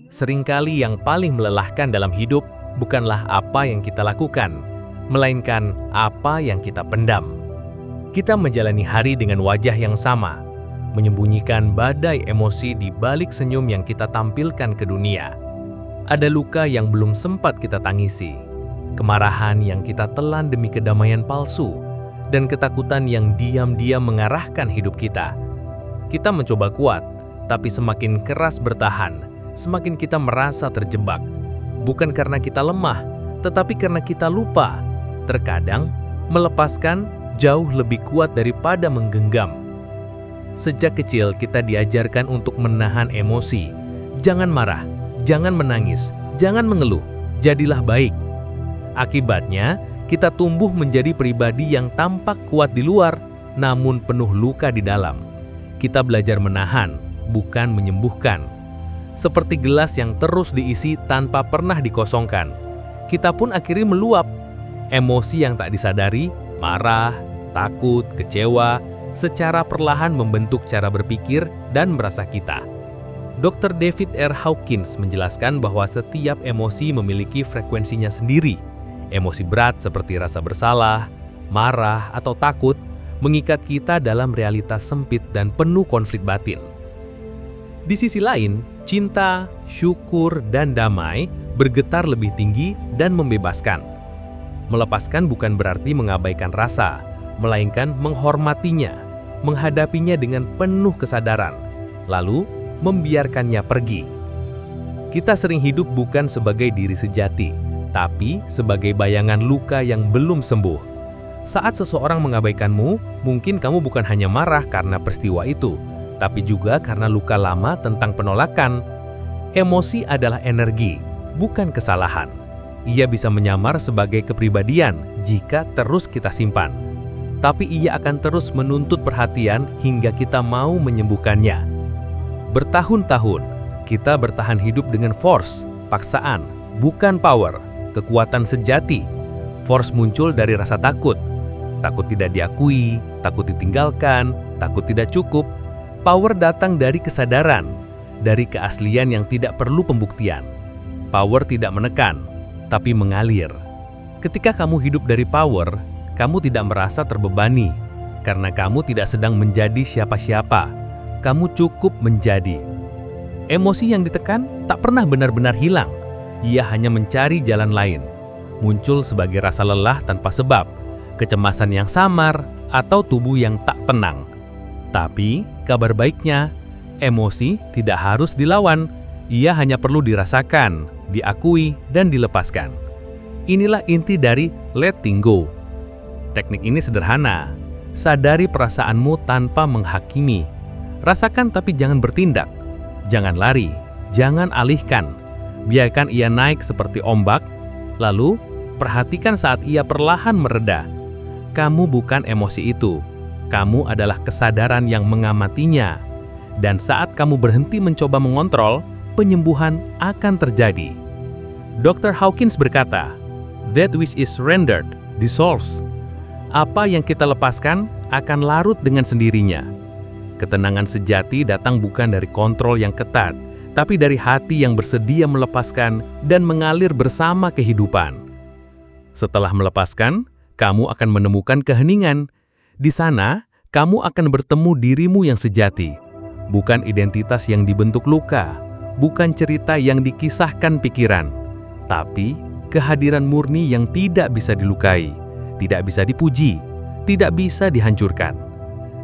Seringkali yang paling melelahkan dalam hidup bukanlah apa yang kita lakukan, melainkan apa yang kita pendam. Kita menjalani hari dengan wajah yang sama, menyembunyikan badai emosi di balik senyum yang kita tampilkan ke dunia. Ada luka yang belum sempat kita tangisi, kemarahan yang kita telan demi kedamaian palsu, dan ketakutan yang diam-diam mengarahkan hidup kita. Kita mencoba kuat, tapi semakin keras bertahan, semakin kita merasa terjebak. Bukan karena kita lemah, tetapi karena kita lupa. Terkadang, melepaskan jauh lebih kuat daripada menggenggam. Sejak kecil kita diajarkan untuk menahan emosi. Jangan marah, jangan menangis, jangan mengeluh, jadilah baik. Akibatnya, kita tumbuh menjadi pribadi yang tampak kuat di luar, namun penuh luka di dalam. Kita belajar menahan, bukan menyembuhkan. Seperti gelas yang terus diisi tanpa pernah dikosongkan. Kita pun akhirnya meluap. Emosi yang tak disadari, marah, takut, kecewa, secara perlahan membentuk cara berpikir dan merasa kita. Dr. David R. Hawkins menjelaskan bahwa setiap emosi memiliki frekuensinya sendiri. Emosi berat seperti rasa bersalah, marah, atau takut mengikat kita dalam realitas sempit dan penuh konflik batin. Di sisi lain, cinta, syukur, dan damai bergetar lebih tinggi dan membebaskan. Melepaskan bukan berarti mengabaikan rasa, melainkan menghormatinya, menghadapinya dengan penuh kesadaran, lalu membiarkannya pergi. Kita sering hidup bukan sebagai diri sejati, tapi sebagai bayangan luka yang belum sembuh. Saat seseorang mengabaikanmu, mungkin kamu bukan hanya marah karena peristiwa itu, tapi juga karena luka lama tentang penolakan. Emosi adalah energi, bukan kesalahan. Ia bisa menyamar sebagai kepribadian jika terus kita simpan. Tapi ia akan terus menuntut perhatian hingga kita mau menyembuhkannya. Bertahun-tahun, kita bertahan hidup dengan force, paksaan, bukan power, kekuatan sejati. Force muncul dari rasa takut. Takut tidak diakui, takut ditinggalkan, takut tidak cukup. Power datang dari kesadaran, dari keaslian yang tidak perlu pembuktian. Power tidak menekan, tapi mengalir. Ketika kamu hidup dari power, kamu tidak merasa terbebani, karena kamu tidak sedang menjadi siapa-siapa. Kamu cukup menjadi. Emosi yang ditekan tak pernah benar-benar hilang. Ia hanya mencari jalan lain. Muncul sebagai rasa lelah tanpa sebab, kecemasan yang samar, atau tubuh yang tak tenang. Tapi, kabar baiknya, emosi tidak harus dilawan. Ia hanya perlu dirasakan, diakui, dan dilepaskan. Inilah inti dari letting go. Teknik ini sederhana. Sadari perasaanmu tanpa menghakimi. Rasakan tapi jangan bertindak. Jangan lari, jangan alihkan. Biarkan ia naik seperti ombak, lalu perhatikan saat ia perlahan mereda. Kamu bukan emosi itu. Kamu adalah kesadaran yang mengamatinya. Dan saat kamu berhenti mencoba mengontrol, penyembuhan akan terjadi. Dr. Hawkins berkata, "That which is rendered dissolves." Apa yang kita lepaskan akan larut dengan sendirinya. Ketenangan sejati datang bukan dari kontrol yang ketat, tapi dari hati yang bersedia melepaskan dan mengalir bersama kehidupan. Setelah melepaskan, kamu akan menemukan keheningan. Di sana, kamu akan bertemu dirimu yang sejati. Bukan identitas yang dibentuk luka, bukan cerita yang dikisahkan pikiran, tapi kehadiran murni yang tidak bisa dilukai, tidak bisa dipuji, tidak bisa dihancurkan.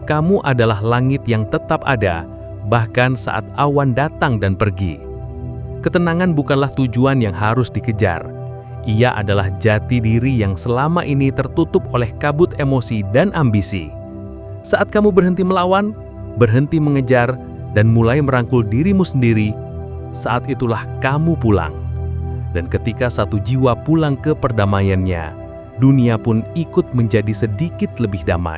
Kamu adalah langit yang tetap ada, bahkan saat awan datang dan pergi. Ketenangan bukanlah tujuan yang harus dikejar. Ia adalah jati diri yang selama ini tertutup oleh kabut emosi dan ambisi. Saat kamu berhenti melawan, berhenti mengejar, dan mulai merangkul dirimu sendiri, saat itulah kamu pulang. Dan ketika satu jiwa pulang ke perdamaiannya, dunia pun ikut menjadi sedikit lebih damai.